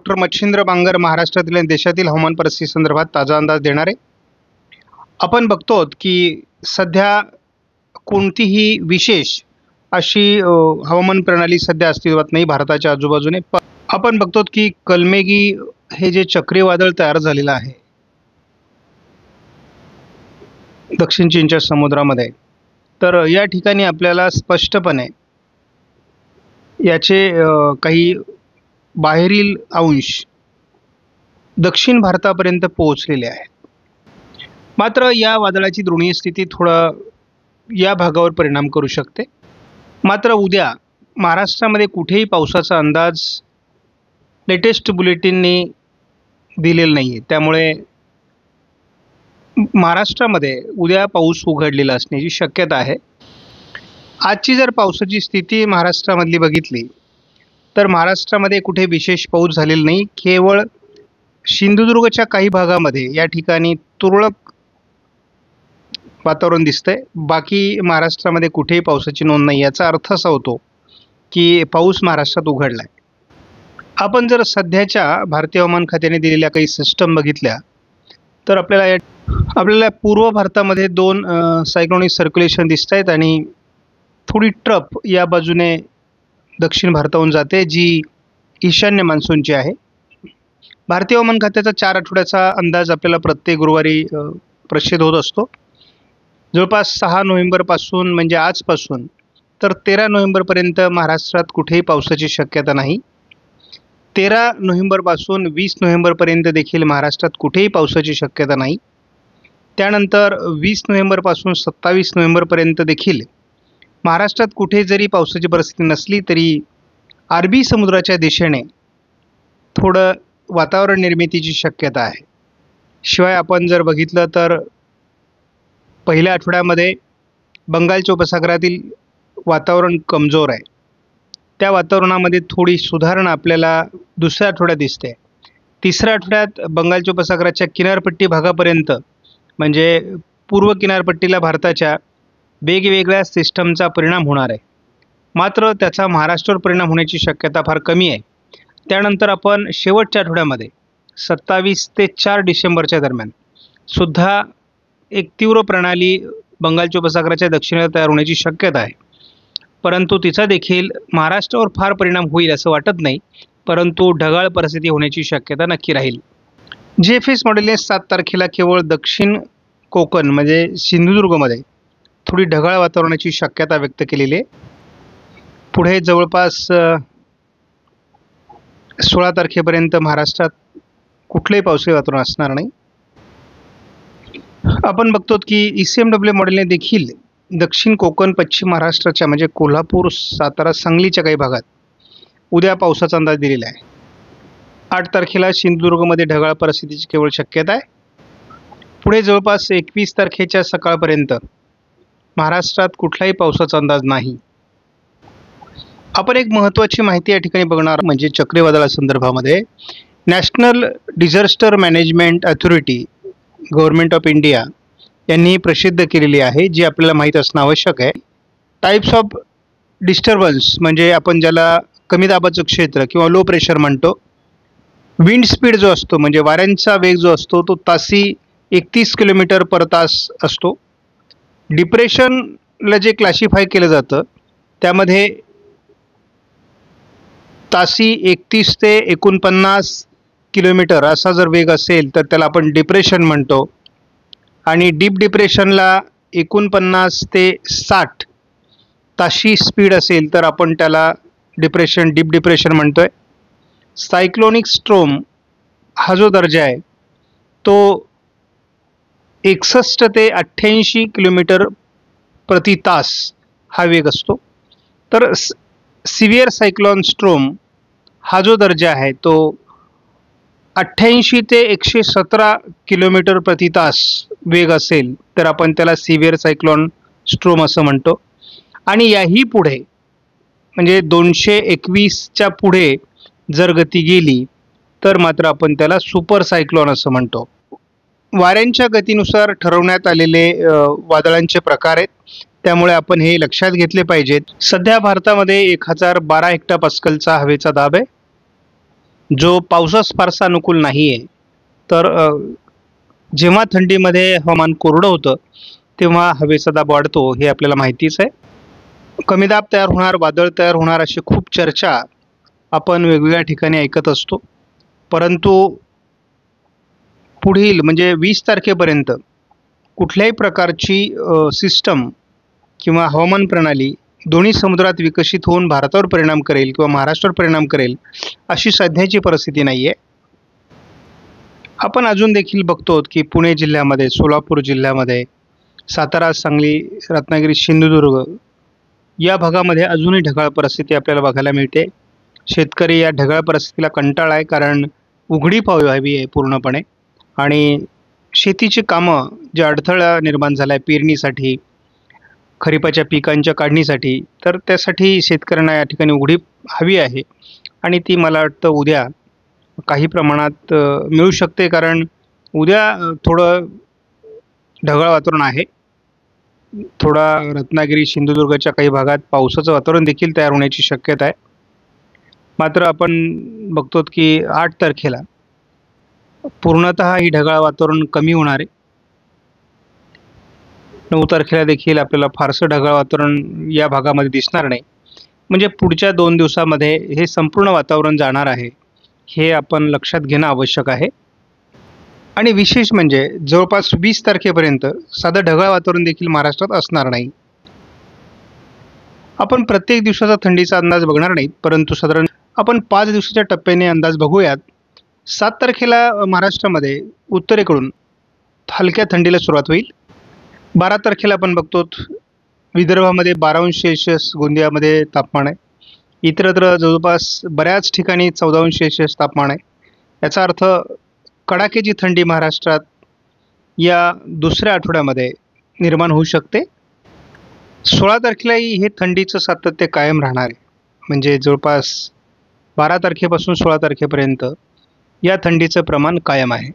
Doctor Machhindra Bangar महाराष्ट्रातील आणि देशातील हवामान परिस्थिती संदर्भात ताजा अंदाज देणार आहे. आपण बघतो की सध्या कोणतीही विशेष अशी हवामान प्रणाली सध्या अस्तित्वात नाही भारताच्या आजूबाजूने. आपण बघतो की कलमेगी हे जे चक्रीवादळ तयार झालेलं आहे दक्षिण चीनच्या समुद्रामध्ये, तर या ठिकाणी आपल्याला स्पष्टपणे याचे काही बाहेरील अंश दक्षिण भारतापर्यंत पोहोचलेले आहेत. मात्र या वादळाची द्रोणीय स्थिती थोडा या भागावर परिणाम करू शकते. मात्र उद्या महाराष्ट्रामध्ये कुठेही पावसाचा अंदाज लेटेस्ट बुलेटिनने दिलेला नाही आहे. त्यामुळे महाराष्ट्रामध्ये उद्या पाऊस उघडलेला असण्याची शक्यता आहे. आजची जर पावसाची स्थिती महाराष्ट्रामधली बघितली तर महाराष्ट्रामध्ये कुठे विशेष पाऊस झालेला नाही. केवळ सिंधुदुर्गच्या काही भागामध्ये या ठिकाणी तुरळक वातावरण दिसतंय. बाकी महाराष्ट्रामध्ये कुठेही पावसाची नोंद नाही. याचा अर्थ असा होतो की पाऊस महाराष्ट्रात उघडला आहे. आपण जर सध्याच्या भारतीय हवामान खात्याने दिलेल्या काही सिस्टम बघितल्या तर आपल्याला पूर्व भारतामध्ये दोन सायक्लोनिक सर्क्युलेशन दिसत आहेत आणि थोडी ट्रफ या बाजूने दक्षिण भारताहून जाते जी ईशान्य मान्सूनची आहे. भारतीय हवामान खात्याचा 4 आठवड्याचा अंदाज आपल्याला प्रत्येक गुरुवारी प्रसिद्ध होत असतो. जवळपास 6 नोव्हेंबरपासून म्हणजे आजपासून तर 13 नोव्हेंबरपर्यंत महाराष्ट्रात कुठेही पावसाची शक्यता नाही. 13 नोव्हेंबरपासून 20 नोव्हेंबरपर्यंत देखील महाराष्ट्रात कुठेही पावसाची शक्यता नाही. त्यानंतर 20 नोव्हेंबरपासून 27 नोव्हेंबरपर्यंत देखील महाराष्ट्रात कुठे जरी पावसाची परिस्थिती नसली तरी अरबी समुद्राच्या दिशेने थोडं वातावरण निर्मितीची शक्यता आहे. शिवाय आपण जर बघितलं तर पहिल्या आठवड्यामध्ये बंगालच्या उपसागरातील वातावरण कमजोर आहे. त्या वातावरणामध्ये थोडी सुधारणा आपल्याला दुसऱ्या आठवड्यात दिसते. तिसऱ्या आठवड्यात बंगालच्या उपसागराच्या किनारपट्टी भागापर्यंत म्हणजे पूर्व किनारपट्टीला भारताच्या वेगवेगळ्या सिस्टमचा परिणाम होणार आहे. मात्र त्याचा महाराष्ट्रावर परिणाम होण्याची शक्यता फार कमी आहे. त्यानंतर आपण शेवटच्या आठवड्यामध्ये 27 ते 4 डिसेंबरच्या दरम्यान सुद्धा एक तीव्र प्रणाली बंगालच्या उपसागराच्या दक्षिणेला तयार होण्याची शक्यता आहे. परंतु तिचा देखील महाराष्ट्रावर फार परिणाम होईल असं वाटत नाही. परंतु ढगाळ परिस्थिती होण्याची शक्यता नक्की राहील. GFS मॉडेलने 7 तारखेला केवळ दक्षिण कोकण म्हणजे सिंधुदुर्गमध्ये थोडी ढगाळ वातावरणाची शक्यता व्यक्त केलेली आहे. पुढे जवळपास 16 तारखेपर्यंत महाराष्ट्रात कुठलंही पावसाळी वातावरण असणार नाही. आपण बघतो की ECMW मॉडेलने देखील दक्षिण कोकण पश्चिम महाराष्ट्राच्या म्हणजे कोल्हापूर, सातारा, सांगलीच्या काही भागात उद्या पावसाचा अंदाज दिलेला आहे. 8 तारखेला सिंधुदुर्गमध्ये ढगाळ परिस्थितीची केवळ शक्यता आहे. पुढे जवळपास 21 तारखेच्या सकाळपर्यंत महाराष्ट्रात कुठलाही पावसाचा अंदाज नाही. आपण एक महत्त्वाची माहिती या ठिकाणी बघणार म्हणजे चक्रीवादळासंदर्भामध्ये national disaster management authority government of India यांनी प्रसिद्ध केलेली आहे, जी आपल्याला माहीत असणं आवश्यक आहे. टाईप्स ऑफ डिस्टर्बन्स म्हणजे आपण ज्याला कमी दाबाचं क्षेत्र किंवा लो प्रेशर म्हणतो. विंड स्पीड जो असतो म्हणजे वाऱ्यांचा वेग जो असतो तो तासी 31 किलोमीटर पर तास असतो. डिप्रेशनला जे क्लासिफाय केलं जातं त्यामध्ये तासी 31 ते 49 किलोमीटर असा जर वेग असेल तर त्याला आपण डिप्रेशन म्हणतो. आणि डीप डिप्रेशनला 49 ते 60 ताशी स्पीड असेल तर आपण त्याला डीप डिप्रेशन म्हणतोय. सायक्लोनिक स्ट्रोम हा जो दर्जा आहे तो 61 ते 88 किलोमीटर प्रति तास हा वेग असतो. तर सिव्हिअर सायक्लोन स्ट्रोम हा जो दर्जा आहे तो 88 ते 117 किलोमीटर प्रति तास वेग असेल तर आपण त्याला सिव्हिअर सायक्लोन स्ट्रोम असं म्हणतो. आणि याही पुढे म्हणजे 221च्या पुढे जर गती गेली तर मात्र आपण त्याला सुपर सायक्लोन असं म्हणतो. वाऱ्यांच्या गतीनुसार ठरवण्यात आलेले वादळांचे प्रकार आहेत, त्यामुळे आपण हे लक्षात घेतले पाहिजेत. सध्या भारतामध्ये 1012 हेक्टोपास्कलचा हवेचा दाब आहे. जो पावसास फारसा अनुकूल नाही आहे. तर जेव्हा थंडीमध्ये हवामान कोरडं होतं तेव्हा हवेचा दाब वाढतो हे आपल्याला माहितीच आहे. कमी दाब तयार होणार, वादळ तयार होणार अशी खूप चर्चा आपण वेगवेगळ्या ठिकाणी ऐकत असतो. परंतु पुढील म्हणजे 20 तारखेपर्यंत कुठल्याही प्रकारची सिस्टम किंवा हवामान प्रणाली दोन्ही समुद्रात विकसित होऊन भारतावर परिणाम करेल किंवा महाराष्ट्रावर परिणाम करेल अशी सध्याची परिस्थिती नाही आहे. आपण अजून देखील बघतो की पुणे जिल्ह्यामध्ये, सोलापूर जिल्ह्यामध्ये, सातारा, सांगली, रत्नागिरी, सिंधुदुर्ग या भागामध्ये अजूनही ढगाळ परिस्थिती आपल्याला बघायला मिळते. शेतकरी या ढगाळ परिस्थितीला कंटाळा आहे, कारण उघडीप हवी आहे पूर्णपणे आणि शेतीची कामं जे अडथळा निर्माण झाला आहे पेरणीसाठी, खरीपाच्या पिकांच्या काढणीसाठी, तर त्यासाठी शेतकऱ्यांना या ठिकाणी उघडीप हवी आहे आणि ती मला वाटतं उद्या काही प्रमाणात मिळू शकते, कारण उद्या थोडं ढगाळ वातावरण आहे. थोडा रत्नागिरी, सिंधुदुर्गच्या काही भागात पावसाचं वातावरण देखील तयार होण्याची शक्यता आहे. मात्र आपण बघतो की 8 तारखेला पूर्णतः ही ढगाळ वातावरण कमी होणार आहे. 9 तारखेला देखील आपल्याला फारसं ढगाळ वातावरण या भागामध्ये दिसणार नाही. म्हणजे पुढच्या 2 दिवसामध्ये हे संपूर्ण वातावरण जाणार आहे, हे आपण लक्षात घेणं आवश्यक आहे. आणि विशेष म्हणजे जवळपास 20 तारखेपर्यंत साधं ढगाळ वातावरण देखील महाराष्ट्रात असणार नाही. आपण प्रत्येक दिवसाचा थंडीचा अंदाज बघणार नाहीत, परंतु साधारण आपण 5 दिवसाच्या टप्प्याने अंदाज बघूयात. 7 तारखेला महाराष्ट्रामध्ये उत्तरेकडून हलक्या थंडीला सुरुवात होईल. 12 तारखेला आपण बघतो विदर्भामध्ये 12°C गोंदियामध्ये तापमान आहे. इतरत्र जवळपास बऱ्याच ठिकाणी 14°C तापमान आहे. याचा अर्थ कडाक्याची थंडी महाराष्ट्रात या दुसऱ्या आठवड्यामध्ये निर्माण होऊ शकते. 16 तारखेलाही हे थंडीचं सातत्य कायम राहणार आहे. म्हणजे जवळपास 12 तारखेपासून 16 तारखेपर्यंत या थंडीचं प्रमाण कायम आहे.